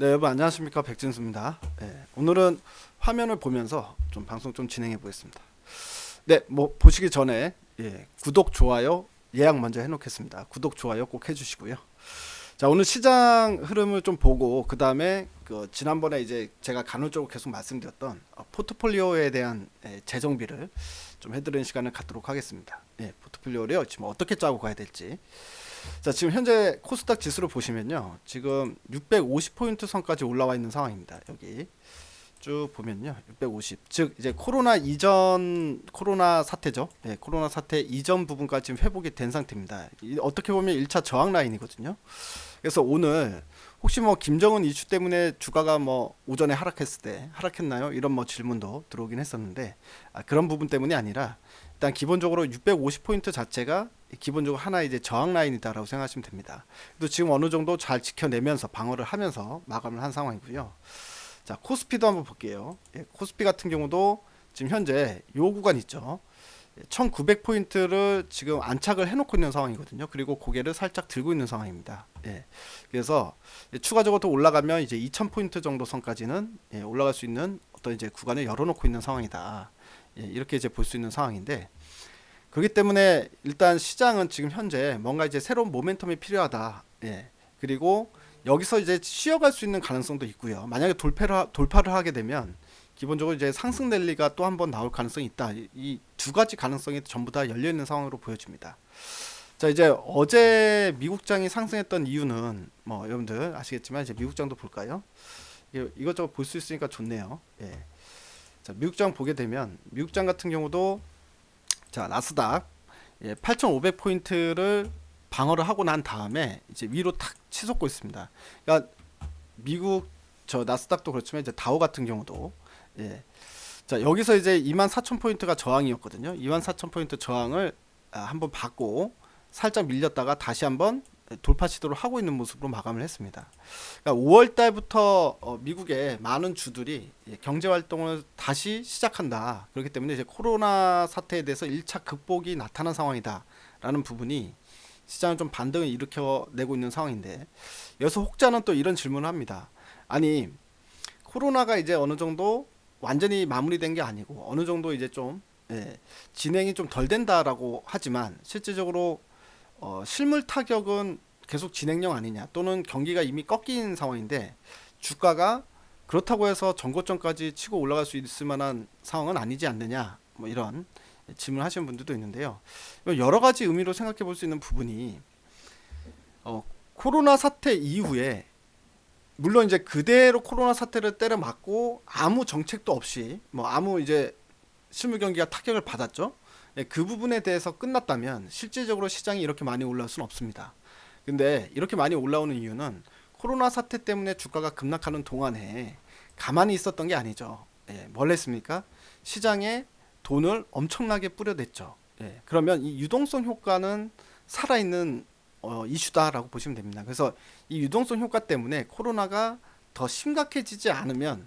네, 여러분 안녕하십니까? 백진수입니다. 오늘은 화면을 보면서 좀 방송 좀 진행해 보겠습니다. 네, 뭐 보시기 전에 구독, 좋아요, 예약 먼저 해놓겠습니다. 구독, 좋아요 꼭 해주시고요. 자, 오늘 시장 흐름을 좀 보고 그 다음에 그 지난번에 이제 제가 간헐적으로 계속 말씀드렸던 포트폴리오에 대한 재정비를 좀 해드리는 시간을 갖도록 하겠습니다. 포트폴리오를 지금 어떻게 짜고 가야 될지. 자, 지금 현재 코스닥 지수를 보시면요. 지금 650포인트 선까지 올라와 있는 상황입니다. 여기 쭉 보면요. 650. 즉 이제 코로나 이전 코로나 사태죠. 코로나 사태 이전 부분까지 지금 회복이 된 상태입니다. 어떻게 보면 1차 저항 라인이거든요. 그래서 오늘 혹시 뭐 김정은 이슈 때문에 주가가 뭐 오전에 하락했을 때 하락했나요? 이런 뭐 질문도 들어오긴 했었는데 그런 부분 때문이 아니라 일단 기본적으로 650포인트 자체가 기본적으로 하나의 이제 저항 라인이다라고 생각하시면 됩니다. 또 지금 어느 정도 잘 지켜내면서 방어를 하면서 마감을 한 상황이고요. 자, 코스피도 한번 볼게요. 코스피 같은 경우도 지금 현재 요 구간 있죠. 1900포인트를 지금 안착을 해놓고 있는 상황이거든요. 그리고 고개를 살짝 들고 있는 상황입니다. 그래서 추가적으로 또 올라가면 이제 2000포인트 정도 선까지는 올라갈 수 있는 어떤 이제 구간을 열어놓고 있는 상황이다. 이렇게 이제 볼 수 있는 상황인데, 그렇기 때문에 일단 시장은 지금 현재 뭔가 이제 새로운 모멘텀이 필요하다. 그리고 여기서 이제 쉬어갈 수 있는 가능성도 있고요. 만약에 돌파를 하게 되면 기본적으로 이제 상승 랠리가 또 한 번 나올 가능성이 있다. 이 두 가지 가능성이 전부 다 열려 있는 상황으로 보여집니다. 자, 이제 어제 미국장이 상승했던 이유는 뭐 여러분들 아시겠지만 이제 미국장도 볼까요? 이것저것 볼 수 있으니까 좋네요. 자, 미국장 보게 되면 미국장 같은 경우도 자, 나스닥 8,500포인트를 방어를 하고 난 다음에 이제 위로 탁 치솟고 있습니다. 그러니까 미국 저 나스닥도 그렇지만 이제 다우 같은 경우도 자, 여기서 이제 24,000포인트가 저항이었거든요. 24,000포인트 저항을 한번 받고 살짝 밀렸다가 다시 한번 돌파 시도를 하고 있는 모습으로 마감을 했습니다. 그러니까 5월 달부터 미국의 많은 주들이 경제 활동을 다시 시작한다. 그렇기 때문에 이제 코로나 사태에 대해서 1차 극복이 나타난 상황이다라는 부분이 시장을 좀 반등을 일으켜내고 있는 상황인데, 여기서 혹자는 또 이런 질문을 합니다. 아니, 코로나가 이제 어느 정도 완전히 마무리된 게 아니고 어느 정도 이제 좀 진행이 좀 덜 된다라고 하지만 실질적으로 실물 타격은 계속 진행형 아니냐, 또는 경기가 이미 꺾인 상황인데 주가가 그렇다고 해서 전고점까지 치고 올라갈 수 있을 만한 상황은 아니지 않느냐, 뭐 이런 질문을 하시는 분들도 있는데요. 여러 가지 의미로 생각해 볼 수 있는 부분이 코로나 사태 이후에 물론 이제 그대로 코로나 사태를 때려 맞고 아무 정책도 없이 뭐 아무 이제 실물 경기가 타격을 받았죠. 그 부분에 대해서 끝났다면 실질적으로 시장이 이렇게 많이 올라올 수는 없습니다. 근데 이렇게 많이 올라오는 이유는 코로나 사태 때문에 주가가 급락하는 동안에 가만히 있었던 게 아니죠. 뭘 했습니까? 시장에 돈을 엄청나게 뿌려댔죠. 그러면 이 유동성 효과는 살아있는 이슈다라고 보시면 됩니다. 그래서 이 유동성 효과 때문에 코로나가 더 심각해지지 않으면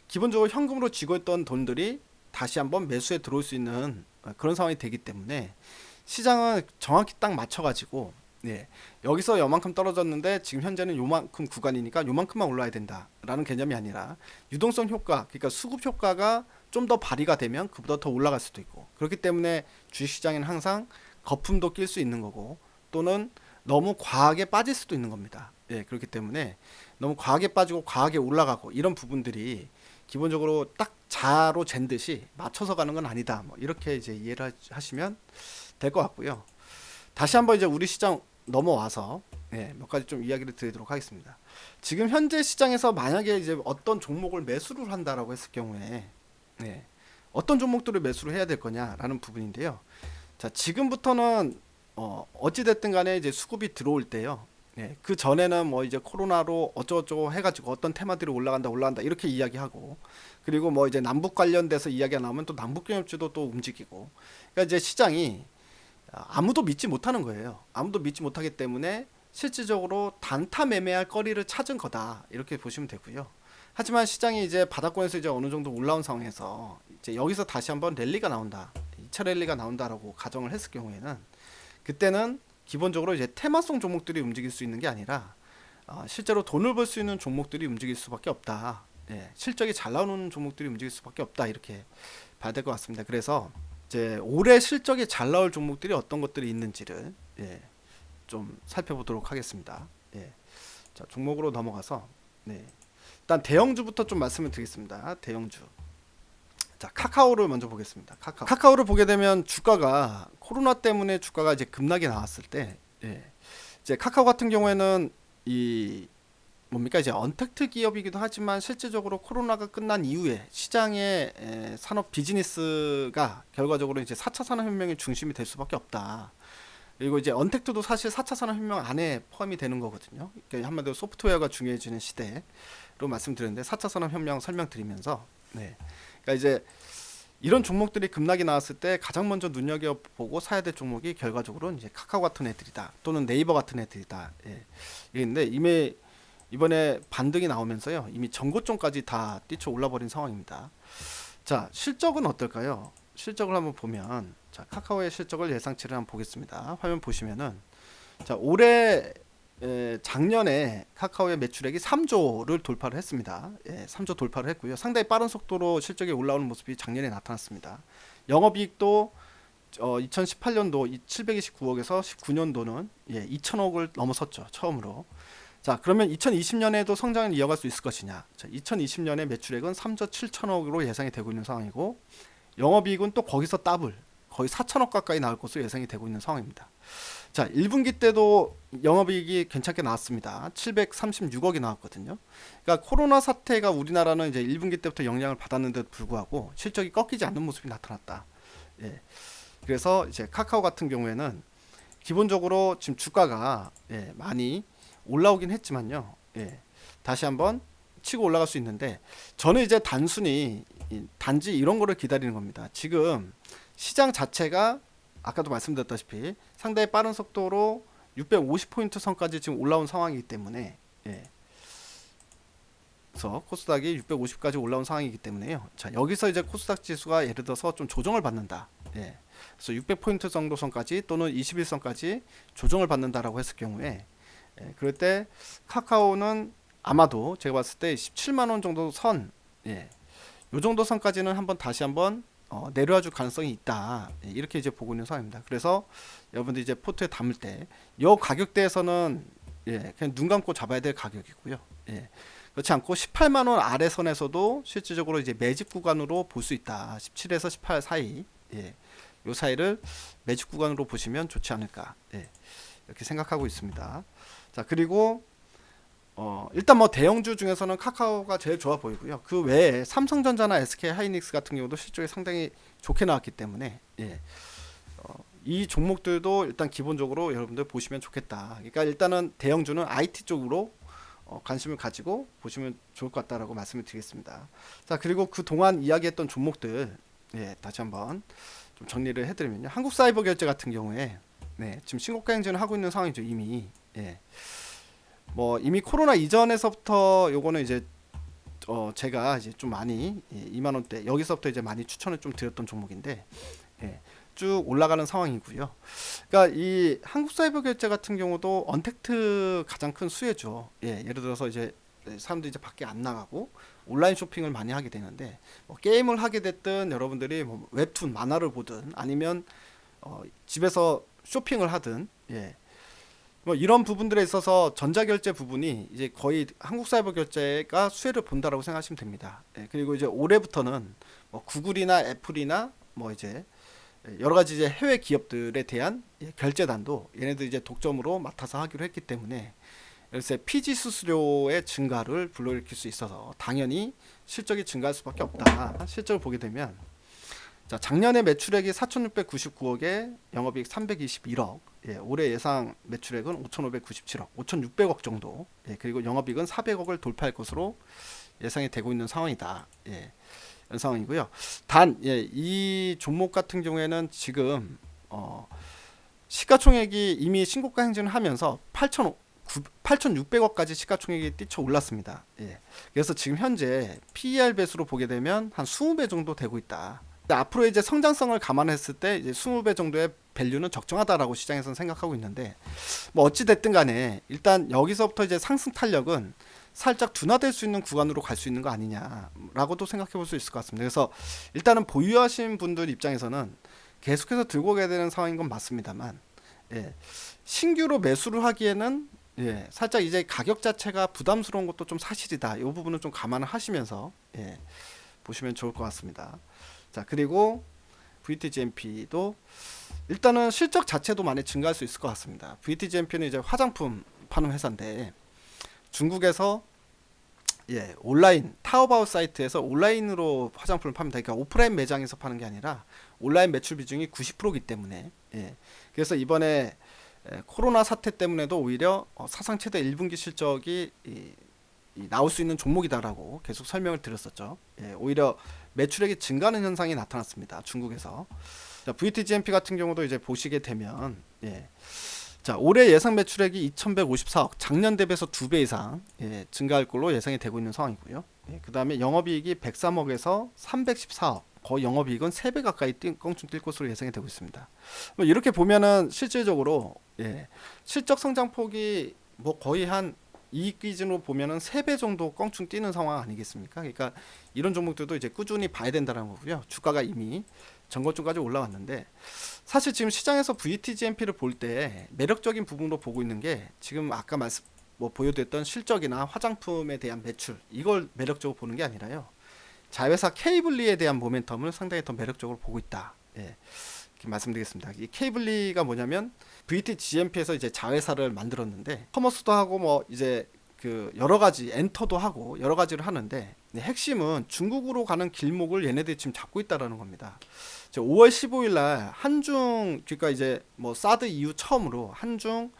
기본적으로 현금으로 쥐고 있던 돈들이 다시 한번 매수에 들어올 수 있는 그런 상황이 되기 때문에 시장은 정확히 딱 맞춰가지고 여기서 요만큼 떨어졌는데 지금 현재는 요만큼 구간이니까 요만큼만 올라야 된다라는 개념이 아니라 유동성 효과, 그러니까 수급 효과가 좀 더 발휘가 되면 그보다 더 올라갈 수도 있고, 그렇기 때문에 주식시장에는 항상 거품도 낄 수 있는 거고 또는 너무 과하게 빠질 수도 있는 겁니다. 그렇기 때문에 너무 과하게 빠지고 과하게 올라가고 이런 부분들이 기본적으로 딱 자로 잰 듯이 맞춰서 가는 건 아니다. 뭐 이렇게 이제 이해를 하시면 될 것 같고요. 다시 한번 이제 우리 시장 넘어와서 몇 가지 좀 이야기를 드리도록 하겠습니다. 지금 현재 시장에서 만약에 이제 어떤 종목을 매수를 한다라고 했을 경우에 어떤 종목들을 매수를 해야 될 거냐라는 부분인데요. 자, 지금부터는 어찌됐든 간에 이제 수급이 들어올 때요. 그 전에는 뭐 이제 코로나로 어쩌고저쩌고 해가지고 어떤 테마들이 올라간다 이렇게 이야기하고, 그리고 뭐 이제 남북 관련돼서 이야기가 나오면 또 남북경협주도 또 움직이고, 그러니까 이제 시장이 아무도 믿지 못하는 거예요. 아무도 믿지 못하기 때문에 실질적으로 단타 매매할 거리를 찾은 거다 이렇게 보시면 되고요. 하지만 시장이 이제 바닥권에서 이제 어느 정도 올라온 상황에서 이제 여기서 다시 한번 랠리가 나온다, 2차 랠리가 나온다라고 가정을 했을 경우에는 그때는 기본적으로 이제 테마성 종목들이 움직일 수 있는 게 아니라 실제로 돈을 벌 수 있는 종목들이 움직일 수밖에 없다. 예, 실적이 잘 나오는 종목들이 움직일 수밖에 없다. 이렇게 봐야 될 것 같습니다. 그래서 이제 올해 실적이 잘 나올 종목들이 어떤 것들이 있는지를 좀 살펴보도록 하겠습니다. 자, 종목으로 넘어가서 일단 대형주부터 좀 말씀을 드리겠습니다. 대형주. 자, 카카오를 먼저 보겠습니다. 카카오를 보게 되면 주가가 코로나 때문에 주가가 이제 급락이 나왔을 때 이제 카카오 같은 경우에는 이 뭡니까 이제 언택트 기업이기도 하지만 실질적으로 코로나가 끝난 이후에 시장의 산업 비즈니스가 결과적으로 이제 4차 산업혁명의 중심이 될 수밖에 없다. 그리고 이제 언택트도 사실 4차 산업혁명 안에 포함이 되는 거거든요. 그러니까 한마디로 소프트웨어가 중요해지는 시대로 말씀드렸는데 4차 산업혁명 설명드리면서 그러니까 이제 이런 종목들이 급락이 나왔을 때 가장 먼저 눈여겨보고 사야 될 종목이 결과적으로 이제 카카오 같은 애들이다 또는 네이버 같은 애들이다. 이랬는데 이미 이번에 반등이 나오면서요 이미 전고점까지 다 뛰쳐 올라버린 상황입니다. 자, 실적은 어떨까요? 실적을 한번 보면 자, 카카오의 실적을 예상치를 한번 보겠습니다. 화면 보시면은 자, 올해 작년에 카카오의 매출액이 3조를 돌파를 했습니다. 3조 돌파를 했고요. 상당히 빠른 속도로 실적이 올라오는 모습이 작년에 나타났습니다. 영업이익도 2018년도 729억에서 19년도는 2천억을 넘어섰죠. 처음으로. 자, 그러면 2020년에도 성장을 이어갈 수 있을 것이냐? 자, 2020년에 매출액은 3조 7천억으로 예상이 되고 있는 상황이고 영업이익은 또 거기서 더블 거의 4천억 가까이 나올 것으로 예상이 되고 있는 상황입니다. 자, 1분기 때도 영업이익이 괜찮게 나왔습니다. 736억이 나왔거든요. 그러니까 코로나 사태가 우리나라는 이제 1분기 때부터 영향을 받았는데도 불구하고 실적이 꺾이지 않는 모습이 나타났다. 그래서 이제 카카오 같은 경우에는 기본적으로 지금 주가가 많이 올라오긴 했지만요. 다시 한번 치고 올라갈 수 있는데 저는 이제 단지 이런 거를 기다리는 겁니다. 지금 시장 자체가 아까도 말씀드렸다시피 상당히 빠른 속도로 650포인트 선까지 지금 올라온 상황이기 때문에 그래서 코스닥이 650까지 올라온 상황이기 때문에요. 자, 여기서 이제 코스닥 지수가 예를 들어서 좀 조정을 받는다. 그래서 600포인트 정도 선까지 또는 21선까지 조정을 받는다라고 했을 경우에 그럴 때 카카오는 아마도 제가 봤을 때 17만원 정도 선 요 정도 선까지는 다시 한번 내려와 줄 가능성이 있다. 이렇게 이제 보고 있는 상황입니다. 그래서 여러분들 이제 포트에 담을 때 요 가격대에서는 그냥 눈 감고 잡아야 될 가격이고요. 그렇지 않고 18만원 아래 선에서도 실질적으로 이제 매집 구간으로 볼 수 있다. 17에서 18 사이. 요 사이를 매집 구간으로 보시면 좋지 않을까. 이렇게 생각하고 있습니다. 자, 그리고 일단 뭐 대형주 중에서는 카카오가 제일 좋아 보이고요. 그 외에 삼성전자나 SK 하이닉스 같은 경우도 실적이 상당히 좋게 나왔기 때문에 이 종목들도 일단 기본적으로 여러분들 보시면 좋겠다. 그러니까 일단은 대형주는 IT 쪽으로 관심을 가지고 보시면 좋을 것 같다라고 말씀을 드리겠습니다. 자, 그리고 그 동안 이야기했던 종목들 다시 한번 좀 정리를 해드리면요. 한국사이버결제 같은 경우에 지금 신고가 행진을 하고 있는 상황이죠. 이미 뭐 이미 코로나 이전에서부터 요거는 이제 제가 이제 좀 많이 2만원대 여기서부터 이제 많이 추천을 좀 드렸던 종목인데 쭉 올라가는 상황이고요. 그러니까 이 한국사이버결제 같은 경우도 언택트 가장 큰 수혜죠. 예를 들어서 이제 사람들이 이제 밖에 안 나가고 온라인 쇼핑을 많이 하게 되는데 뭐 게임을 하게 됐든 여러분들이 뭐 웹툰 만화를 보든 아니면 집에서 쇼핑을 하든 뭐 이런 부분들에 있어서 전자결제 부분이 이제 거의 한국사이버결제가 수혜를 본다라고 생각하시면 됩니다. 그리고 이제 올해부터는 뭐 구글이나 애플이나 뭐 이제 여러 가지 이제 해외 기업들에 대한 결제단도 얘네들 이제 독점으로 맡아서 하기로 했기 때문에 그래서 피지 수수료의 증가를 불러일으킬 수 있어서 당연히 실적이 증가할 수밖에 없다. 실적을 보게 되면 자, 작년에 매출액이 4,699억에 영업이익 321억. 올해 예상 매출액은 5,597억, 5,600억 정도. 그리고 영업이익은 400억을 돌파할 것으로 예상이 되고 있는 상황이다. 이런 상황이고요. 단, 이 종목 같은 경우에는 지금 시가총액이 이미 신고가 행진을 하면서 8,600억까지 시가총액이 뛰쳐 올랐습니다. 그래서 지금 현재 PER 배수로 보게 되면 한 20배 정도 되고 있다. 근데 앞으로 이제 성장성을 감안했을 때 이제 20배 정도의 밸류는 적정하다라고 시장에서는 생각하고 있는데, 뭐 어찌 됐든 간에 일단 여기서부터 이제 상승 탄력은 살짝 둔화될 수 있는 구간으로 갈 수 있는 거 아니냐라고도 생각해 볼 수 있을 것 같습니다. 그래서 일단은 보유하신 분들 입장에서는 계속해서 들고 가야 되는 상황인 건 맞습니다만, 예, 신규로 매수를 하기에는 살짝 이제 가격 자체가 부담스러운 것도 좀 사실이다. 이 부분은 좀 감안을 하시면서 보시면 좋을 것 같습니다. 자, 그리고 VTGMP도 일단은 실적 자체도 많이 증가할 수 있을 것 같습니다. VTGMP는 이제 화장품 파는 회사인데 중국에서 온라인 타오바오 사이트에서 온라인으로 화장품을 팝니다. 그러니까 오프라인 매장에서 파는 게 아니라 온라인 매출 비중이 90%이기 때문에 그래서 이번에 코로나 사태 때문에도 오히려 사상 최대 1분기 실적이 나올 수 있는 종목이다라고 계속 설명을 드렸었죠. 오히려 매출액이 증가하는 현상이 나타났습니다. 중국에서. 자, VTGMP 같은 경우도 이제 보시게 되면 자, 올해 예상 매출액이 2154억, 작년 대비해서 2배 이상 증가할 걸로 예상이 되고 있는 상황이고요. 그 다음에 영업이익이 103억에서 314억, 거의 영업이익은 3배 가까이 껑충 뛸 것으로 예상이 되고 있습니다. 뭐 이렇게 보면은 실질적으로 실적 성장폭이 뭐 거의 한 이익 기준으로 보면은 3배 정도 껑충 뛰는 상황 아니겠습니까? 그러니까 이런 종목들도 이제 꾸준히 봐야 된다는 거고요. 주가가 이미 전고점까지 올라왔는데, 사실 지금 시장에서 VTGMP를 볼 때 매력적인 부분으로 보고 있는 게 지금 아까 보여드렸던 실적이나 화장품에 대한 매출, 이걸 매력적으로 보는 게 아니라요, 자회사 케이블리에 대한 모멘텀을 상당히 더 매력적으로 보고 있다. 이렇게 말씀드리겠습니다. 이 케이블리가 뭐냐면 VTGMP에서 이제 자회사를 만들었는데 커머스도 하고 뭐 이제 그 여러 가지 엔터도 하고 여러 가지를 하는데, 핵심은 중국으로 가는 길목을 얘네들이 지금 잡고 있다라는 겁니다. 5월 15일 날 한중, 그러니까 이제 뭐 사드 이후 처음으로 한중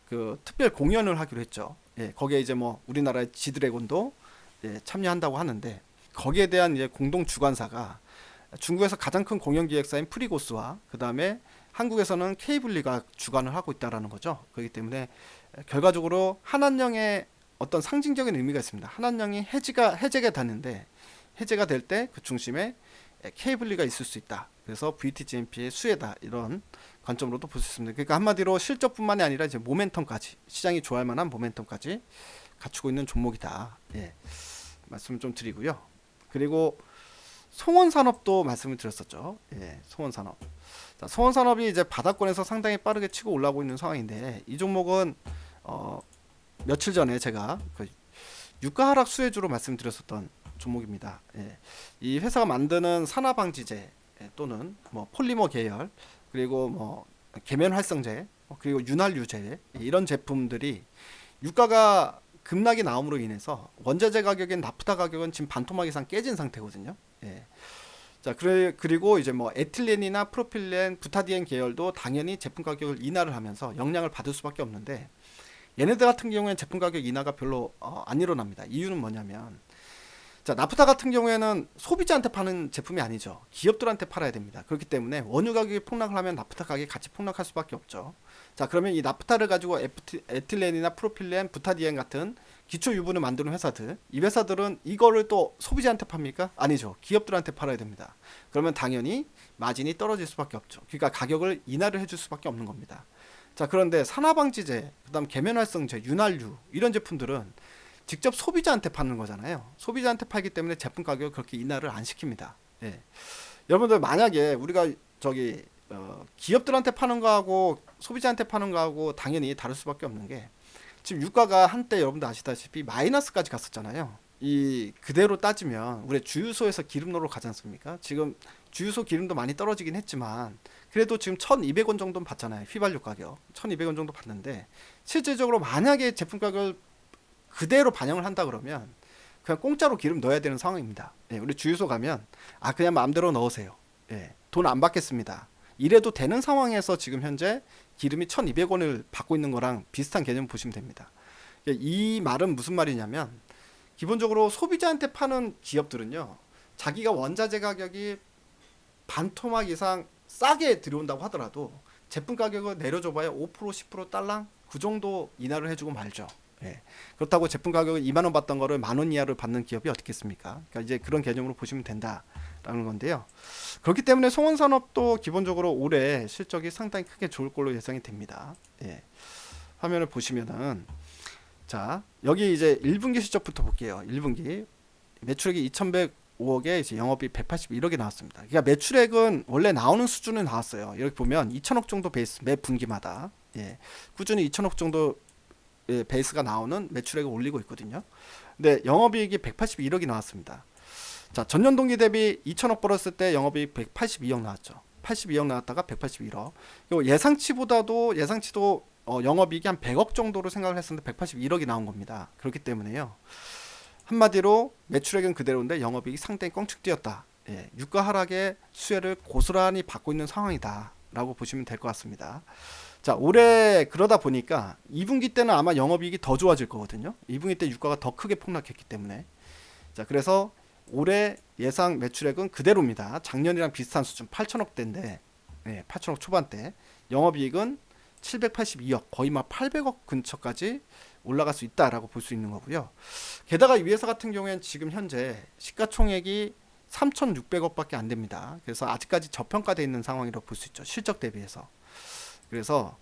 그 특별 공연을 하기로 했죠. 거기에 이제 뭐 우리나라의 지드래곤도 참여한다고 하는데, 거기에 대한 이제 공동 주관사가 중국에서 가장 큰 공연 기획사인 프리고스와 그 다음에 한국에서는 케이블리가 주관을 하고 있다라는 거죠. 그렇기 때문에 결과적으로 한한령의 어떤 상징적인 의미가 있습니다. 한한령이 해제가 되는데, 해제가 될 때 그 중심에 케이블리가 있을 수 있다. 그래서 VTGMP의 수혜다, 이런 관점으로도 볼 수 있습니다. 그러니까 한마디로 실적뿐만이 아니라 이제 모멘텀까지, 시장이 좋아할 만한 모멘텀까지 갖추고 있는 종목이다. 말씀을 좀 드리고요. 그리고 송원산업도 말씀을 드렸었죠. 송원산업. 자, 송원산업이 이제 바닥권에서 상당히 빠르게 치고 올라오고 있는 상황인데, 이 종목은 며칠 전에 제가 그 유가 하락 수혜주로 말씀드렸었던 종목입니다. 이 회사가 만드는 산화방지제 또는 뭐 폴리머 계열, 그리고 뭐 계면 활성제, 그리고 윤활유제, 이런 제품들이 유가가 급락이 나옴으로 인해서 원자재 가격인 나프타 가격은 지금 반토막 이상 깨진 상태거든요. 자, 그리고 이제 뭐 에틸렌이나 프로필렌, 부타디엔 계열도 당연히 제품 가격을 인하를 하면서 영향을 받을 수밖에 없는데, 얘네들 같은 경우에는 제품 가격 인하가 별로 안 일어납니다. 이유는 뭐냐면, 자, 나프타 같은 경우에는 소비자한테 파는 제품이 아니죠. 기업들한테 팔아야 됩니다. 그렇기 때문에 원유 가격이 폭락을 하면 나프타 가격이 같이 폭락할 수밖에 없죠. 자, 그러면 이 나프타를 가지고 에틸렌이나 프로필렌, 부타디엔 같은 기초 유분을 만드는 회사들, 이 회사들은 이거를 또 소비자한테 팝니까? 아니죠. 기업들한테 팔아야 됩니다. 그러면 당연히 마진이 떨어질 수밖에 없죠. 그러니까 가격을 인하를 해줄 수밖에 없는 겁니다. 자, 그런데 산화방지제, 그다음 계면활성제, 윤활유, 이런 제품들은 직접 소비자한테 파는 거잖아요. 소비자한테 팔기 때문에 제품 가격을 그렇게 인하를 안 시킵니다. 여러분들 만약에 우리가 기업들한테 파는 거하고 소비자한테 파는 거하고 당연히 다를 수밖에 없는 게, 지금 유가가 한때 여러분들 아시다시피 마이너스까지 갔었잖아요. 이 그대로 따지면 우리 주유소에서 기름넣으러 가지 않습니까? 지금 주유소 기름도 많이 떨어지긴 했지만 그래도 지금 1,200원 정도는 받잖아요. 휘발유 가격 1,200원 정도 받는데, 실질적으로 만약에 제품 가격을 그대로 반영을 한다 그러면 그냥 공짜로 기름 넣어야 되는 상황입니다. 우리 주유소 가면 그냥 마음대로 넣으세요. 돈 안 받겠습니다. 이래도 되는 상황에서 지금 현재 기름이 1,200원을 받고 있는 거랑 비슷한 개념 보시면 됩니다. 이 말은 무슨 말이냐면, 기본적으로 소비자한테 파는 기업들은요, 자기가 원자재 가격이 반토막 이상 싸게 들여온다고 하더라도 제품 가격을 내려줘봐야 5% 10% 딸랑 그 정도 인하를 해주고 말죠. 예. 그렇다고 제품 가격을 2만 원 받던 거를 만 원 이하를 받는 기업이 어디 있겠습니까? 그러니까 이제 그런 개념으로 보시면 된다라는 건데요. 그렇기 때문에 송원산업도 기본적으로 올해 실적이 상당히 크게 좋을 걸로 예상이 됩니다. 예. 화면을 보시면은 자, 여기 이제 1분기 실적부터 볼게요. 1분기 매출액이 2,105억에 이제 영업이익 181억이 나왔습니다. 그러니까 매출액은 원래 나오는 수준은 나왔어요. 여기 보면 2,000억 정도 베이스 매 분기마다 예, 꾸준히 2,000억 정도 예, 베이스가 나오는 매출액을 올리고 있거든요. 근데 영업이익이 181억이 나왔습니다. 자, 전년 동기 대비 2,000억 벌었을 때 영업이익 182억 나왔죠. 82억 나왔다가 181억. 예상치도 영업이익이 한 100억 정도로 생각을 했었는데 181억이 나온 겁니다. 그렇기 때문에요. 한마디로 매출액은 그대로인데 영업이익이 상당히 껑충 뛰었다. 예, 유가 하락의 수혜를 고스란히 받고 있는 상황이다 라고 보시면 될 것 같습니다. 자, 올해 그러다 보니까 2분기 때는 아마 영업이익이 더 좋아질 거거든요. 2분기 때 유가가 더 크게 폭락했기 때문에. 자, 그래서 올해 예상 매출액은 그대로입니다. 작년이랑 비슷한 수준 8천억대인데 예, 8천억 초반대. 영업이익은 782억, 거의 막 800억 근처까지 올라갈 수 있다라고 볼 수 있는 거고요. 게다가 이 회사 같은 경우에는 지금 현재 시가총액이 3,600억밖에 안 됩니다. 그래서 아직까지 저평가되어 있는 상황이라고 볼 수 있죠. 실적 대비해서. 그래서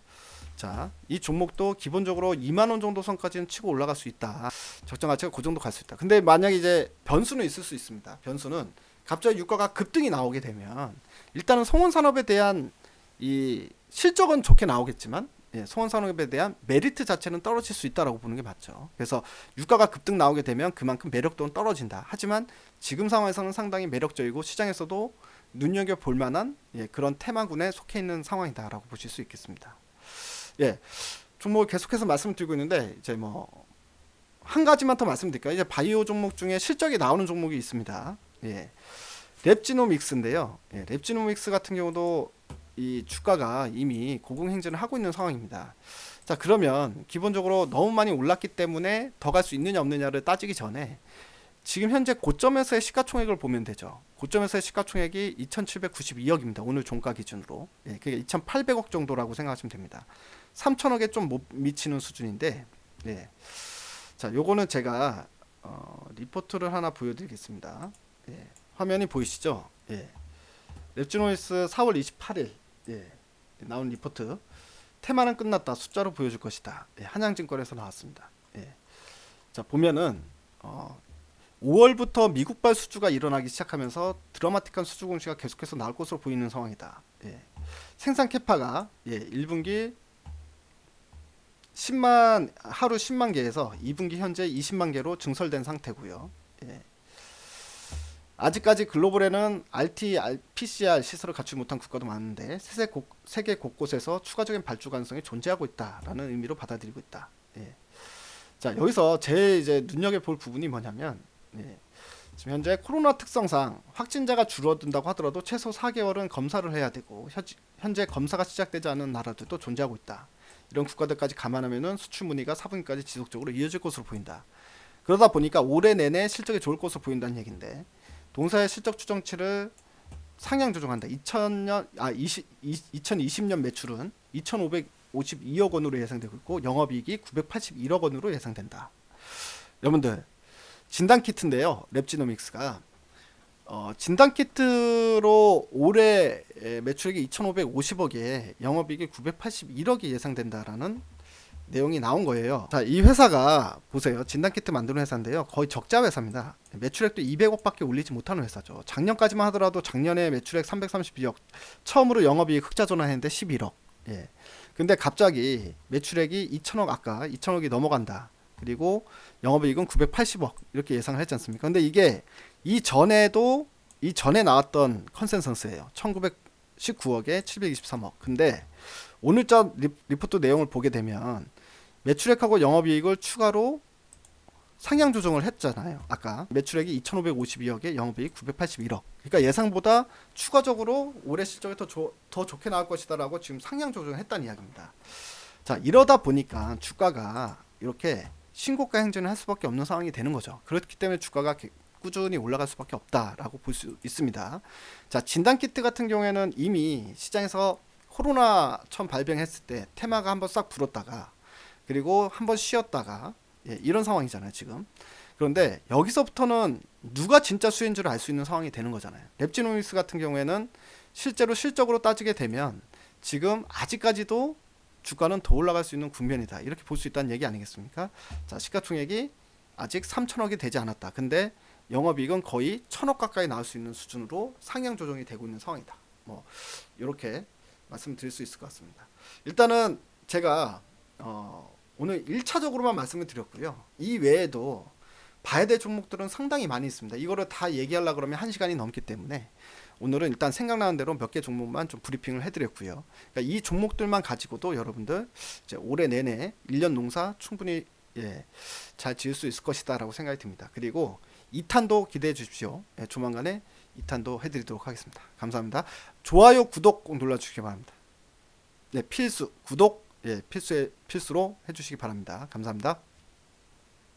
자, 이 종목도 기본적으로 2만 원 정도 선까지는 치고 올라갈 수 있다. 적정 가치가 그 정도 갈 수 있다. 근데 만약에 이제 변수는 있을 수 있습니다. 변수는 갑자기 유가가 급등이 나오게 되면 일단은 송원산업에 대한 이 실적은 좋게 나오겠지만 예, 송원산업에 대한 메리트 자체는 떨어질 수 있다라고 보는 게 맞죠. 그래서 유가가 급등 나오게 되면 그만큼 매력도는 떨어진다. 하지만 지금 상황에서는 상당히 매력적이고 시장에서도 눈여겨볼 만한 예, 그런 테마군에 속해 있는 상황이다라고 보실 수 있겠습니다. 예, 종목을 계속해서 말씀드리고 있는데 이제 뭐 한 가지만 더 말씀드릴까요? 이제 바이오 종목 중에 실적이 나오는 종목이 있습니다. 예, 랩지노믹스인데요. 예, 랩지노믹스 같은 경우도 이 주가가 이미 고공행진을 하고 있는 상황입니다. 자, 그러면 기본적으로 너무 많이 올랐기 때문에 더 갈 수 있느냐 없느냐를 따지기 전에 지금 현재 고점에서의 시가총액을 보면 되죠. 고점에서의 시가총액이 2,792억입니다. 오늘 종가 기준으로. 예, 그게 2,800억 정도라고 생각하시면 됩니다. 3,000억에 좀 못 미치는 수준인데, 예. 자, 요거는 제가 리포트를 하나 보여드리겠습니다. 예, 화면이 보이시죠? 예. 랩지노이스 4월 28일 예, 나온 리포트. 테마는 끝났다. 숫자로 보여줄 것이다. 예, 한양증권에서 나왔습니다. 예. 자, 보면은 5월부터 미국발 수주가 일어나기 시작하면서 드라마틱한 수주 공시가 계속해서 나올 것으로 보이는 상황이다. 예. 생산 캐파가 예, 1분기 10만 하루 10만 개에서 2분기 현재 20만 개로 증설된 상태고요. 예. 아직까지 글로벌에는 RT, PCR 시설을 갖추지 못한 국가도 많은데 세계 곳곳에서 추가적인 발주 가능성이 존재하고 있다라는 의미로 받아들이고 있다. 예. 자, 여기서 제 이제 눈여겨볼 부분이 뭐냐면 예. 지금 현재 코로나 특성상 확진자가 줄어든다고 하더라도 최소 4개월은 검사를 해야 되고 현재 검사가 시작되지 않은 나라들도 존재하고 있다. 이런 국가들까지 감안하면은 수출 문의가 4분기까지 지속적으로 이어질 것으로 보인다. 그러다 보니까 올해 내내 실적이 좋을 것으로 보인다는 얘기인데 동사의 실적 추정치를 상향 조정한다. 2020년 매출은 2,552억 원으로 예상되고 있고 영업이익이 981억 원으로 예상된다. 여러분들 진단키트인데요. 랩지노믹스가 진단키트로 올해 매출액이 2,550억에 영업이익이 981억이 예상된다라는 내용이 나온 거예요. 자, 이 회사가 보세요. 진단키트 만드는 회사인데요. 거의 적자 회사입니다. 매출액도 200억밖에 올리지 못하는 회사죠. 작년까지만 하더라도 작년에 매출액 332억, 처음으로 영업이익 흑자 전환했는데 11억. 예. 근데 갑자기 매출액이 2천억 아까 2천억이 넘어간다. 그리고 영업이익은 980억 이렇게 예상을 했지 않습니까? 근데 이게 이전에 나왔던 컨센서스예요. 1919억에 723억. 근데 오늘자 리포트 내용을 보게 되면 매출액하고 영업이익을 추가로 상향 조정을 했잖아요. 아까 매출액이 2,552억에 영업이익 981억. 그러니까 예상보다 추가적으로 올해 실적이 더 좋게 나올 것이다라고 지금 상향 조정을 했다는 이야기입니다. 자, 이러다 보니까 주가가 이렇게 신고가 행진을 할 수밖에 없는 상황이 되는 거죠. 그렇기 때문에 주가가 꾸준히 올라갈 수밖에 없다라고 볼 수 있습니다. 자, 진단키트 같은 경우에는 이미 시장에서 코로나 처음 발병했을 때 테마가 한번 싹 불었다가 그리고 한번 쉬었다가 예, 이런 상황이잖아요, 지금. 그런데 여기서부터는 누가 진짜 수혜인지를 알 수 있는 상황이 되는 거잖아요. 랩지노믹스 같은 경우에는 실제로 실적으로 따지게 되면 지금 아직까지도 주가는 더 올라갈 수 있는 국면이다. 이렇게 볼 수 있다는 얘기 아니겠습니까? 자, 시가총액이 아직 3천억이 되지 않았다. 근데 영업이익은 거의 1천억 가까이 나올 수 있는 수준으로 상향 조정이 되고 있는 상황이다. 뭐 이렇게 말씀드릴 수 있을 것 같습니다. 일단은 제가 오늘 1차적으로만 말씀을 드렸고요. 이 외에도 봐야 될 종목들은 상당히 많이 있습니다. 이거를 다 얘기하려고 그러면 1시간이 넘기 때문에 오늘은 일단 생각나는 대로 몇 개 종목만 좀 브리핑을 해드렸고요. 그러니까 이 종목들만 가지고도 여러분들 이제 올해 내내 1년 농사 충분히 잘 지을 수 있을 것이다 라고 생각이 듭니다. 그리고 2탄도 기대해 주십시오. 조만간에 2탄도 해드리도록 하겠습니다. 감사합니다. 좋아요, 구독 꼭 눌러주시기 바랍니다. 네, 필수 구독 필수로 해주시기 바랍니다. 감사합니다.